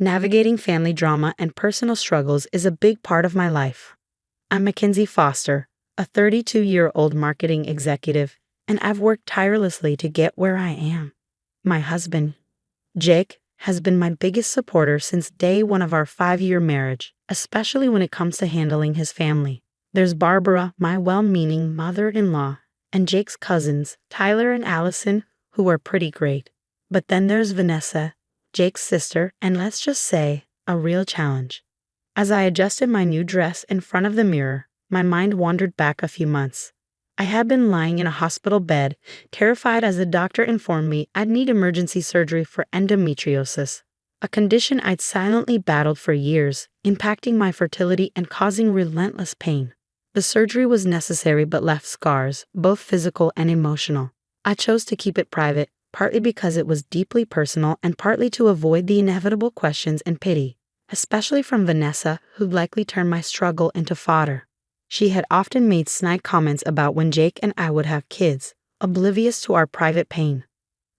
Navigating family drama and personal struggles is a big part of my life. I'm Mackenzie Foster, a 32-year-old marketing executive, and I've worked tirelessly to get where I am. My husband, Jake, has been my biggest supporter since day one of our 5-year marriage, especially when it comes to handling his family. There's Barbara, my well-meaning mother-in-law, and Jake's cousins, Tyler and Allison, who are pretty great. But then there's Vanessa, Jake's sister, and let's just say, a real challenge. As I adjusted my new dress in front of the mirror, my mind wandered back a few months. I had been lying in a hospital bed, terrified as the doctor informed me I'd need emergency surgery for endometriosis, a condition I'd silently battled for years, impacting my fertility and causing relentless pain. The surgery was necessary but left scars, both physical and emotional. I chose to keep it private, partly because it was deeply personal and partly to avoid the inevitable questions and pity, especially from Vanessa, who'd likely turn my struggle into fodder. She had often made snide comments about when Jake and I would have kids, oblivious to our private pain.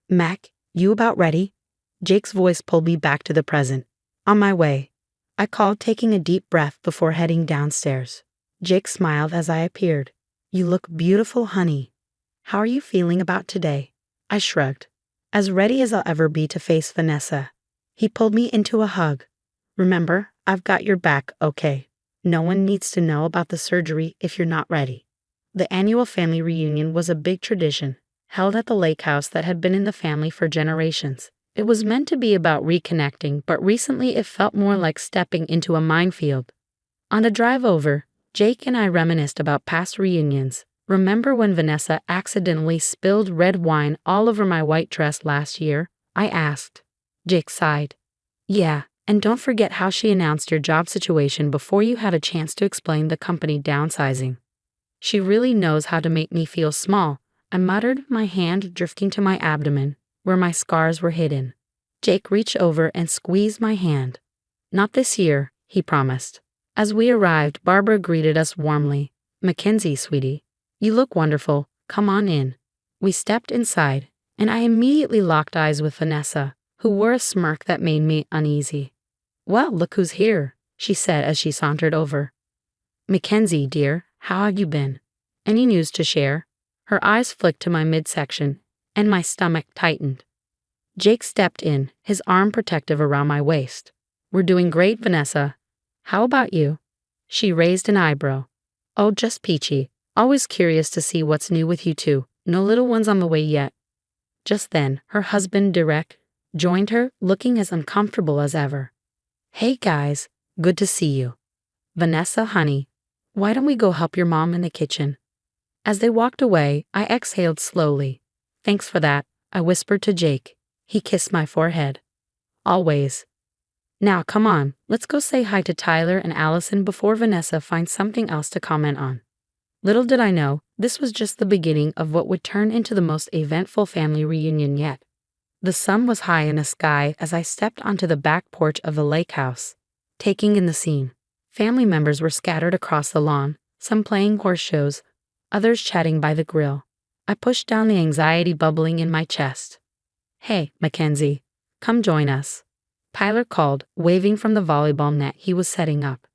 "Mac, you about ready?" Jake's voice pulled me back to the present. "On my way," I called, taking a deep breath before heading downstairs. Jake smiled as I appeared. "You look beautiful, honey. How are you feeling about today?" I shrugged. "As ready as I'll ever be to face Vanessa." He pulled me into a hug. "Remember, I've got your back, okay? No one needs to know about the surgery if you're not ready." The annual family reunion was a big tradition, held at the lake house that had been in the family for generations. It was meant to be about reconnecting, but recently it felt more like stepping into a minefield. On the drive over, Jake and I reminisced about past reunions. "Remember when Vanessa accidentally spilled red wine all over my white dress last year?" I asked. Jake sighed. "Yeah. And don't forget how she announced your job situation before you had a chance to explain the company downsizing. She really knows how to make me feel small," I muttered, my hand drifting to my abdomen, where my scars were hidden. Jake reached over and squeezed my hand. "Not this year," he promised. As we arrived, Barbara greeted us warmly. "Mackenzie, sweetie, you look wonderful. Come on in." We stepped inside, and I immediately locked eyes with Vanessa, who wore a smirk that made me uneasy. "Well, look who's here," she said as she sauntered over. "Mackenzie, dear, how have you been? Any news to share?" Her eyes flicked to my midsection, and my stomach tightened. Jake stepped in, his arm protective around my waist. "We're doing great, Vanessa. How about you?" She raised an eyebrow. "Oh, just peachy. Always curious to see what's new with you two. No little ones on the way yet." Just then, her husband, Derek, joined her, looking as uncomfortable as ever. "Hey guys, good to see you. Vanessa, honey, why don't we go help your mom in the kitchen?" As they walked away, I exhaled slowly. "Thanks for that," I whispered to Jake. He kissed my forehead. "Always. Now come on, let's go say hi to Tyler and Allison before Vanessa finds something else to comment on." Little did I know, this was just the beginning of what would turn into the most eventful family reunion yet. The sun was high in the sky as I stepped onto the back porch of the lake house, taking in the scene. Family members were scattered across the lawn, some playing horse shows, others chatting by the grill. I pushed down the anxiety bubbling in my chest. "Hey, Mackenzie, come join us," Tyler called, waving from the volleyball net he was setting up.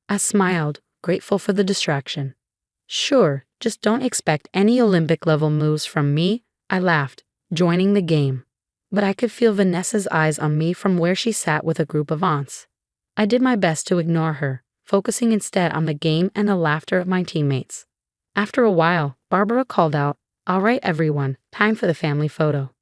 I smiled, grateful for the distraction. "Sure, just don't expect any Olympic-level moves from me," I laughed, joining the game. But I could feel Vanessa's eyes on me from where she sat with a group of aunts. I did my best to ignore her, focusing instead on the game and the laughter of my teammates. After a while, Barbara called out, "All right, everyone, time for the family photo."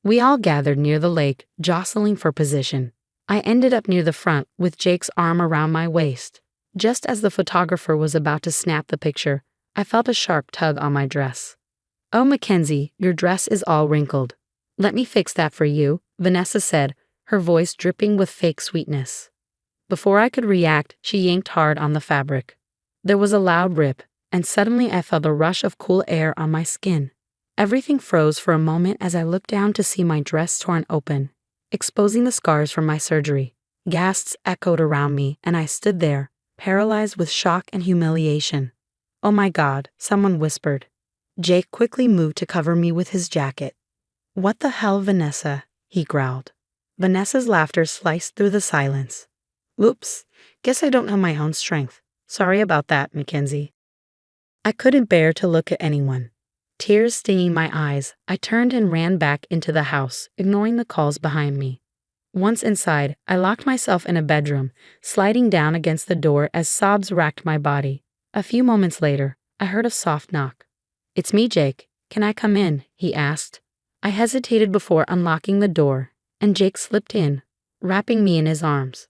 We all gathered near the lake, jostling for position. I ended up near the front, with Jake's arm around my waist. Just as the photographer was about to snap the picture, I felt a sharp tug on my dress. "Oh, Mackenzie, your dress is all wrinkled. Let me fix that for you," Vanessa said, her voice dripping with fake sweetness. Before I could react, she yanked hard on the fabric. There was a loud rip, and suddenly I felt a rush of cool air on my skin. Everything froze for a moment as I looked down to see my dress torn open, exposing the scars from my surgery. Gasps echoed around me, and I stood there, paralyzed with shock and humiliation. "Oh my God," someone whispered. Jake quickly moved to cover me with his jacket. "What the hell, Vanessa?" he growled. Vanessa's laughter sliced through the silence. Oops, guess I don't know my own strength. Sorry about that, Mackenzie. I couldn't bear to look at anyone. Tears stinging my eyes, I turned and ran back into the house, ignoring the calls behind me. Once inside, I locked myself in a bedroom, sliding down against the door as sobs racked my body. A few moments later, I heard a soft knock. "It's me, Jake. Can I come in?" he asked. I hesitated before unlocking the door, and Jake slipped in, wrapping me in his arms.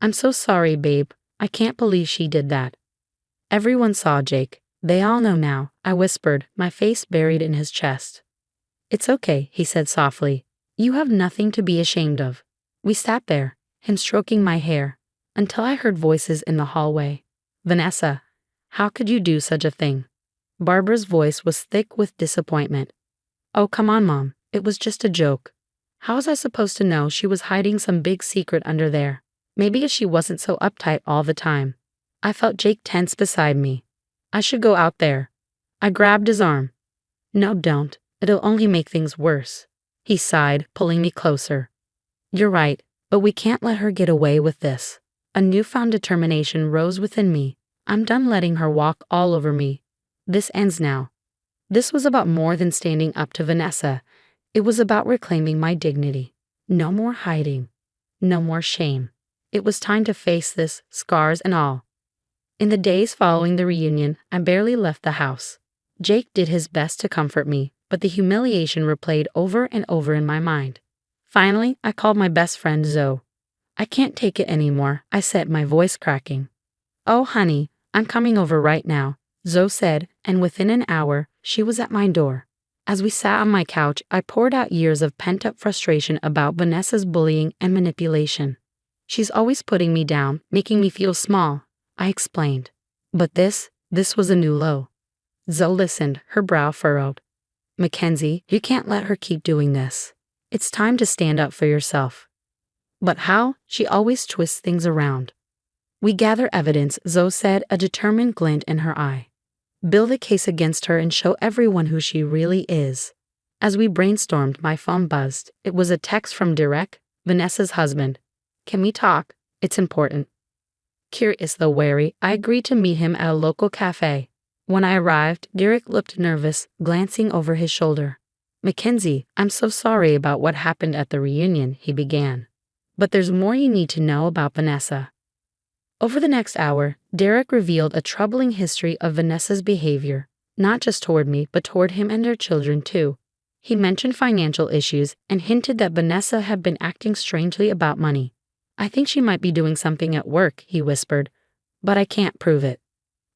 "I'm so sorry, babe. I can't believe she did that." Everyone saw Jake. "They all know now," I whispered, my face buried in his chest. "It's okay," he said softly. "You have nothing to be ashamed of." We sat there, him stroking my hair, until I heard voices in the hallway. "Vanessa, how could you do such a thing?" Barbara's voice was thick with disappointment. "Oh, come on, Mom. It was just a joke." How was I supposed to know she was hiding some big secret under there? Maybe if she wasn't so uptight all the time. I felt Jake tense beside me. "I should go out there." I grabbed his arm. "No, don't. It'll only make things worse." He sighed, pulling me closer. "You're right, but we can't let her get away with this." A newfound determination rose within me. I'm done letting her walk all over me. This ends now. This was about more than standing up to Vanessa. It was about reclaiming my dignity. No more hiding. No more shame. It was time to face this, scars and all. In the days following the reunion, I barely left the house. Jake did his best to comfort me, but the humiliation replayed over and over in my mind. Finally, I called my best friend Zoe. "I can't take it anymore," I said, my voice cracking. "Oh, honey, I'm coming over right now," Zoe said, and within an hour, she was at my door. As we sat on my couch, I poured out years of pent-up frustration about Vanessa's bullying and manipulation. "She's always putting me down, making me feel small," I explained. But this was a new low. Zoe listened, her brow furrowed. "Mackenzie, you can't let her keep doing this. It's time to stand up for yourself." "But how?" She always twists things around. "We gather evidence," Zoe said, a determined glint in her eye. "Build a case against her and show everyone who she really is." As we brainstormed, my phone buzzed. It was a text from Derek, Vanessa's husband. "Can we talk? It's important." Curious though wary, I agreed to meet him at a local cafe. When I arrived, Derek looked nervous, glancing over his shoulder. "Mackenzie, I'm so sorry about what happened at the reunion," he began. "But there's more you need to know about Vanessa." Over the next hour, Derek revealed a troubling history of Vanessa's behavior, not just toward me, but toward him and their children too. He mentioned financial issues and hinted that Vanessa had been acting strangely about money. "I think she might be doing something at work," he whispered, "but I can't prove it."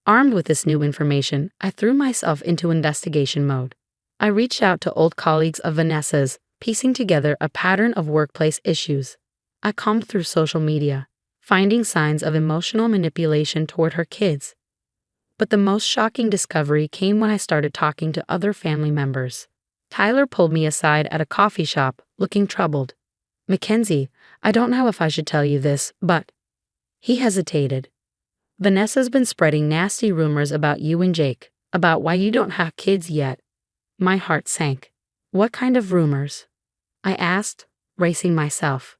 Armed with this new information, I threw myself into investigation mode. I reached out to old colleagues of Vanessa's, piecing together a pattern of workplace issues. I combed through social media, finding signs of emotional manipulation toward her kids. But the most shocking discovery came when I started talking to other family members. Tyler pulled me aside at a coffee shop, looking troubled. "Mackenzie, I don't know if I should tell you this, but..." He hesitated. "Vanessa's been spreading nasty rumors about you and Jake, about why you don't have kids yet." My heart sank. "What kind of rumors?" I asked, bracing myself.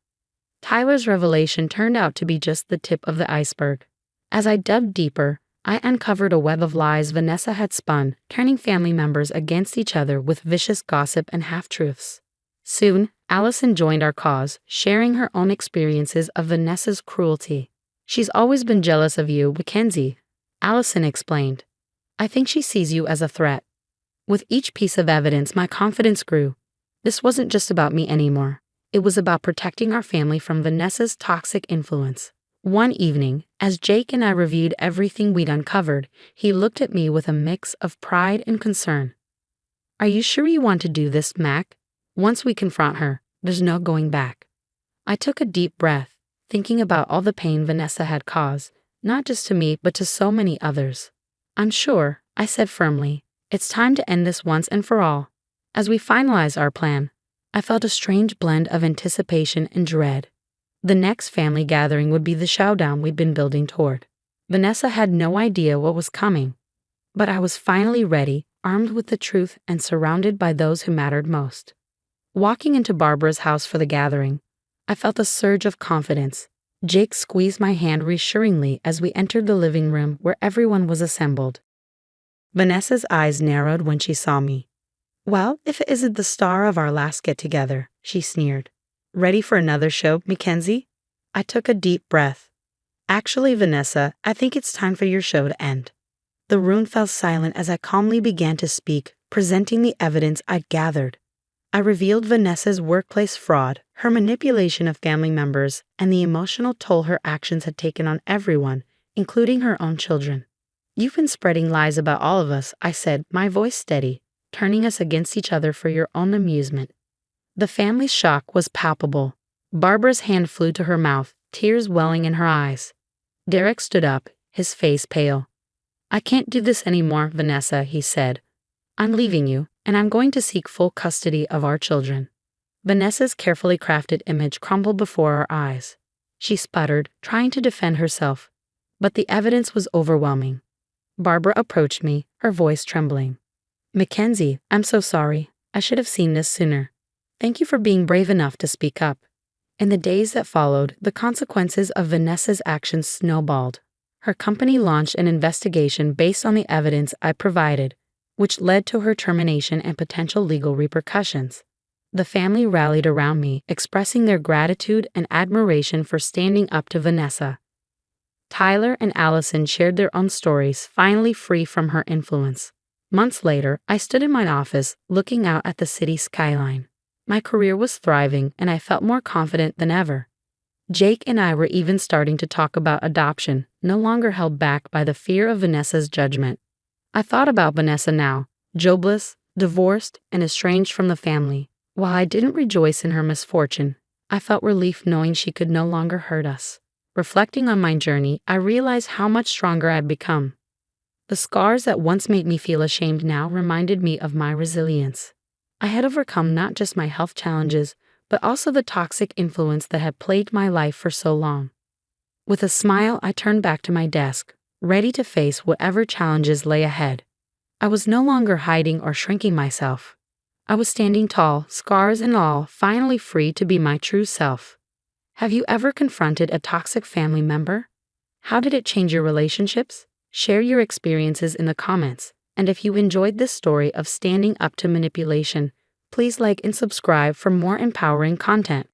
Tyler's revelation turned out to be just the tip of the iceberg. As I dug deeper, I uncovered a web of lies Vanessa had spun, turning family members against each other with vicious gossip and half-truths. Soon, Allison joined our cause, sharing her own experiences of Vanessa's cruelty. "She's always been jealous of you, Mackenzie," Allison explained. "I think she sees you as a threat." With each piece of evidence, my confidence grew. This wasn't just about me anymore. It was about protecting our family from Vanessa's toxic influence. One evening, as Jake and I reviewed everything we'd uncovered, he looked at me with a mix of pride and concern. "Are you sure you want to do this, Mac? Once we confront her, there's no going back." I took a deep breath, thinking about all the pain Vanessa had caused, not just to me, but to so many others. "I'm sure," I said firmly. "It's time to end this once and for all." As we finalized our plan, I felt a strange blend of anticipation and dread. The next family gathering would be the showdown we'd been building toward. Vanessa had no idea what was coming, but I was finally ready, armed with the truth and surrounded by those who mattered most. Walking into Barbara's house for the gathering, I felt a surge of confidence. Jake squeezed my hand reassuringly as we entered the living room where everyone was assembled. Vanessa's eyes narrowed when she saw me. "Well, if it isn't the star of our last get-together," she sneered. "Ready for another show, Mackenzie?" I took a deep breath. "Actually, Vanessa, I think it's time for your show to end." The room fell silent as I calmly began to speak, presenting the evidence I'd gathered. I revealed Vanessa's workplace fraud, her manipulation of family members, and the emotional toll her actions had taken on everyone, including her own children. "You've been spreading lies about all of us," I said, my voice steady, "turning us against each other for your own amusement." The family's shock was palpable. Barbara's hand flew to her mouth, tears welling in her eyes. Derek stood up, his face pale. "I can't do this anymore, Vanessa," he said. "I'm leaving you, and I'm going to seek full custody of our children." Vanessa's carefully crafted image crumbled before our eyes. She sputtered, trying to defend herself, but the evidence was overwhelming. Barbara approached me, her voice trembling. "Mackenzie, I'm so sorry. I should have seen this sooner. Thank you for being brave enough to speak up." In the days that followed, the consequences of Vanessa's actions snowballed. Her company launched an investigation based on the evidence I provided, which led to her termination and potential legal repercussions. The family rallied around me, expressing their gratitude and admiration for standing up to Vanessa. Tyler and Allison shared their own stories, finally free from her influence. Months later, I stood in my office, looking out at the city skyline. My career was thriving, and I felt more confident than ever. Jake and I were even starting to talk about adoption, no longer held back by the fear of Vanessa's judgment. I thought about Vanessa now, jobless, divorced, and estranged from the family. While I didn't rejoice in her misfortune, I felt relief knowing she could no longer hurt us. Reflecting on my journey, I realized how much stronger I'd become. The scars that once made me feel ashamed now reminded me of my resilience. I had overcome not just my health challenges, but also the toxic influence that had plagued my life for so long. With a smile, I turned back to my desk, ready to face whatever challenges lay ahead. I was no longer hiding or shrinking myself. I was standing tall, scars and all, finally free to be my true self. Have you ever confronted a toxic family member? How did it change your relationships? Share your experiences in the comments. And if you enjoyed this story of standing up to manipulation, please like and subscribe for more empowering content.